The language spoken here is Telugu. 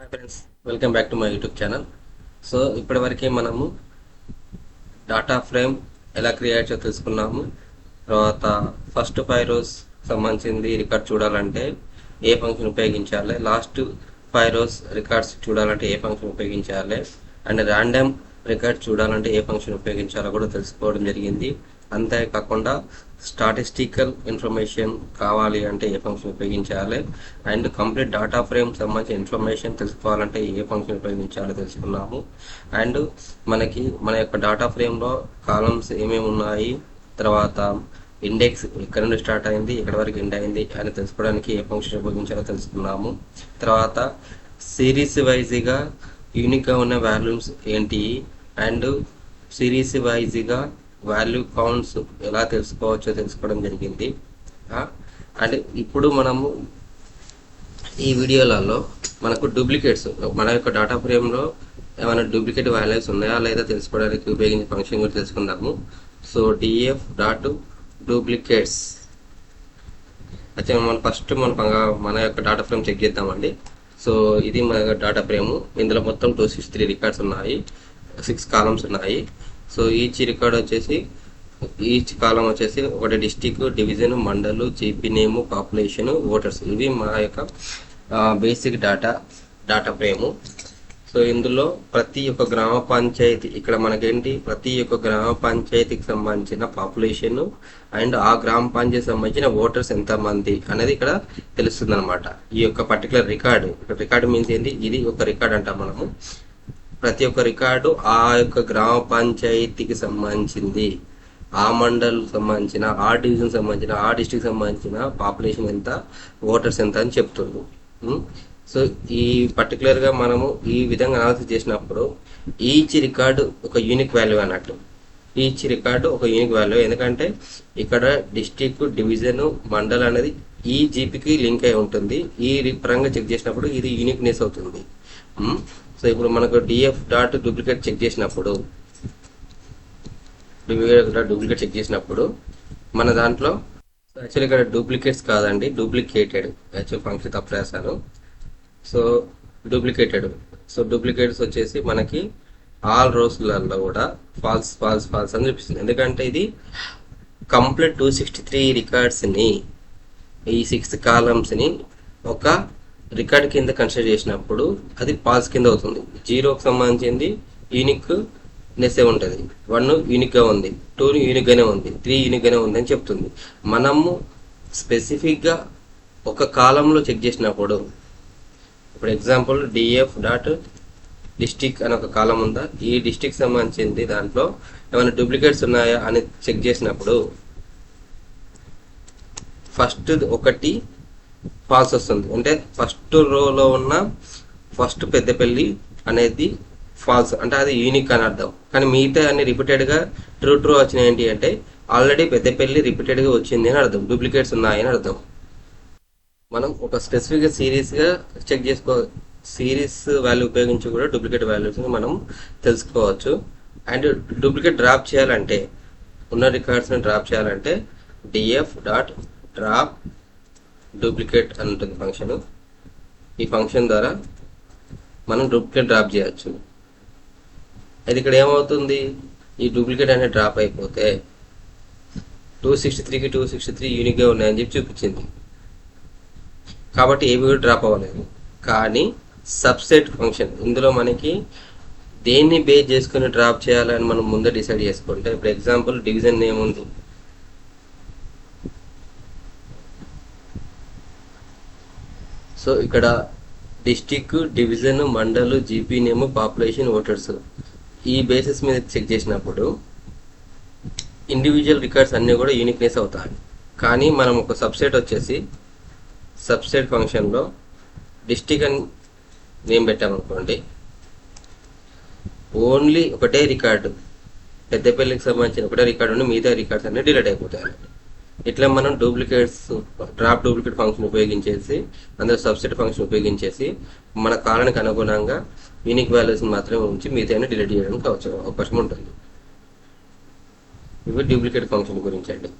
Hi friends, welcome back to my YouTube channel. So ఇప్పటివరకు మనము డాటా ఫ్రేమ్ ఎలా క్రియేట్ చేయాలో తెలుసుకున్నాము. తర్వాత ఫస్ట్ 5 rows సంబంధించింది రికార్డ్ చూడాలంటే ఏ ఫంక్షన్ ఉపయోగించాలి, లాస్ట్ 5 rows రికార్డ్స్ చూడాలంటే ఏ ఫంక్షన్ ఉపయోగించాలి, అండ్ ర్యాండమ్ రికార్డ్ చూడాలంటే ఏ ఫంక్షన్ ఉపయోగించాలో కూడా తెలుసుకోవడం జరిగింది. అంతేకాకుండా స్టాటిస్టికల్ ఇన్ఫర్మేషన్ కావాలి అంటే ఏ ఫంక్షన్ ఉపయోగించాలి, అండ్ కంప్లీట్ డాటా ఫ్రేమ్ సంబంధించిన ఇన్ఫర్మేషన్ తెలుసుకోవాలంటే ఏ ఫంక్షన్ ఉపయోగించాలో తెలుసుకున్నాము. అండ్ మన యొక్క డాటా ఫ్రేమ్లో కాలమ్స్ ఏమేమి ఉన్నాయి, తర్వాత ఇండెక్స్ ఎక్కడ నుండి స్టార్ట్ అయింది, ఎక్కడి వరకు ఎండ్ అయింది అని తెలుసుకోవడానికి ఏ ఫంక్షన్ ఉపయోగించాలో తెలుసుకున్నాము. తర్వాత సిరీస్ వైజ్గా యూనిక్గా ఉన్న వాల్యూస్ ఏంటి, అండ్ సిరీస్ వైజ్గా వాల్యూ కౌంట్స్ ఎలా తెలుసుకోవచ్చో తెలుసుకోవడం జరిగింది. అండ్ ఇప్పుడు మనము ఈ వీడియోలలో మనకు డూప్లికేట్స్, మన యొక్క డాటా ఫ్రేమ్లో ఏమైనా డూప్లికేట్ వాల్యూస్ ఉన్నాయా లేదా తెలుసుకోవడానికి ఉపయోగించే ఫంక్షన్ కూడా తెలుసుకుందాము. సో డిఎఫ్ డాట్ డూప్లికేట్స్ అయితే మనం ఫస్ట్ మన యొక్క డాటా ఫ్రేమ్ చెక్ చేద్దామండి. సో ఇది మన డాటా ఫ్రేమ్. ఇందులో మొత్తం 263 రికార్డ్స్ ఉన్నాయి, 6 కాలమ్స్ ఉన్నాయి. సో ఈచ్ కాలం వచ్చేసి ఒకటి డిస్టిక్, డివిజన్, మండలు, జీపీ నేము, పాపులేషన్, ఓటర్స్. ఇవి మా యొక్క బేసిక్ డాటా ఫ్రేము. సో ఇందులో ప్రతి ఒక్క గ్రామ పంచాయతీ, ఇక్కడ మనకేంటి ప్రతి ఒక్క గ్రామ పంచాయతీకి సంబంధించిన పాపులేషన్ అండ్ ఆ గ్రామ పంచాయతీ సంబంధించిన ఓటర్స్ ఎంతమంది అనేది ఇక్కడ తెలుస్తుంది అనమాట. ఈ యొక్క పర్టికులర్ రికార్డు మీన్స్ ఏంటి, ఇది ఒక రికార్డ్ అంటాం మనము. ప్రతి ఒక్క రికార్డు ఆ యొక్క గ్రామ పంచాయతీకి సంబంధించింది, ఆ మండల్ సంబంధించిన, ఆ డివిజన్ సంబంధించిన, ఆ డిస్ట్రిక్ట్ సంబంధించిన పాపులేషన్ ఎంత, ఓటర్స్ ఎంత అని చెప్తుంది. సో ఈ పర్టికులర్గా మనము ఈ విధంగా అనాలిసిస్ చేసినప్పుడు ఈచ్ రికార్డు ఒక యూనిక్ వాల్యూ అన్నట్టు. ఈచ్ రికార్డు ఒక యూనిక్ వాల్యూ, ఎందుకంటే ఇక్కడ డిస్ట్రిక్ట్, డివిజన్, మండల్ అనేది ఈ జీపీకి లింక్ అయి ఉంటుంది. ఈ పరంగా చెక్ చేసినప్పుడు ఇది యూనిక్నెస్ అవుతుంది. సో ఇప్పుడు మనకు డిఎఫ్ డాట్ డూప్లికేట్ చెక్ చేసినప్పుడు మన దాంట్లో యాక్చువల్లీ ఇక్కడ డూప్లికేట్స్ కాదండి, డూప్లికేటెడ్. యాక్చువల్ ఫంక్షన్ తప్పు రాశాను. So duplicated. సో డూప్లికేట్స్ వచ్చేసి మనకి ఆల్ రోస్లలో కూడా ఫాల్స్ ఫాల్స్ ఫాల్స్ అని చూపిస్తుంది. ఎందుకంటే ఇది కంప్లీట్ 263 రికార్డ్స్ని, ఈ 6 కాలమ్స్ని ఒక రికార్డ్ కింద కన్సిడర్ చేసినప్పుడు అది ఫాల్స్ కింద అవుతుంది. 0కి సంబంధించింది యూనిక్నెస్ ఉంటుంది, 1 యూనిక్గా ఉంది, 2 యూనిక్గానే ఉంది, 3 యూనిక్గానే ఉంది అని చెప్తుంది. మనము స్పెసిఫిక్గా ఒక కాలంలో చెక్ చేసినప్పుడు, ఇప్పుడు ఎగ్జాంపుల్ డిఎఫ్ డాట్ డిస్టిక్ అని ఒక కాలం ఉందా, ఈ డిస్టిక్ సంబంధించింది దాంట్లో ఏమైనా డూప్లికేట్స్ ఉన్నాయా అని చెక్ చేసినప్పుడు ఫస్ట్ ఒకటి ఫాల్స్ వస్తుంది. అంటే ఫస్ట్ రోలో ఉన్న ఫస్ట్ పెద్దపల్లి అనేది ఫాల్స్, అంటే అది యూనిక్ అని అర్థం. కానీ మిగతా అన్ని రిపీటెడ్గా ట్రూ వచ్చినాయి ఏంటి అంటే ఆల్రెడీ పెద్దపల్లి రిపీటెడ్గా వచ్చింది అని అర్థం, డూప్లికేట్స్ ఉన్నాయని అర్థం. మనం ఒక స్పెసిఫిక్గా సిరీస్గా చెక్ సిరీస్ వాల్యూ ఉపయోగించి కూడా డూప్లికేట్ వాల్యూస్ మనం తెలుసుకోవచ్చు. అండ్ డూప్లికేట్ డ్రాప్ చేయాలంటే, ఉన్న రికార్డ్స్ని డ్రాప్ చేయాలంటే డిఎఫ్ డాట్ డ్రాప్ డూప్లికేట్ అని ఉంటుంది ఫంక్షన్. ఈ ఫంక్షన్ ద్వారా మనం డూప్లికేట్ డ్రాప్ చేయొచ్చు. అయితే ఇక్కడ ఏమవుతుంది, ఈ డూప్లికేట్ అనేది డ్రాప్ అయిపోతే 263కి 263 యూనిక్గా ఉన్నాయని చెప్పి చూపించింది. కాబట్టి ఏవి కూడా డ్రాప్ అవ్వలేదు. కానీ సబ్సెట్ ఫంక్షన్, ఇందులో మనకి దేన్ని బేస్ చేసుకుని డ్రాప్ చేయాలని మనం ముందే డిసైడ్ చేసుకుంటే, ఇప్పుడు ఎగ్జాంపుల్ డివిజన్ నేమ్ ఉంది. సో ఇక్కడ డిస్టిక్, డివిజన్, మండలు, జీపీ నేమ్, పాపులేషన్, ఓటర్స్, ఈ బేసిస్ మీద చెక్ చేసినప్పుడు ఇండివిజువల్ రికార్డ్స్ అన్నీ కూడా యూనిక్నెస్ అవుతాయి. కానీ మనం ఒక సబ్సెట్ ఫంక్షన్లో డిస్టిక్ అని నేమ్ పెట్టామనుకోండి, ఓన్లీ ఒకటే రికార్డు, పెద్దపల్లికి సంబంధించిన ఒకటే రికార్డు ఉండి మిగతా రికార్డ్స్ అన్నీ డిలీట్ అయిపోతాయి. ఇట్లా మనం డ్రాప్ డూప్లికేట్ ఫంక్షన్ ఉపయోగించేసి, అందులో సబ్సెట్ ఫంక్షన్ ఉపయోగించేసి మన కాలానికి అనుగుణంగా యూనిక్ వాల్యూస్ మాత్రమే ఉంచి మిగతా డిలీట్ చేయడానికి అవకాశం ఉంటుంది. ఇవి డూప్లికేట్ ఫంక్షన్ గురించి అండి.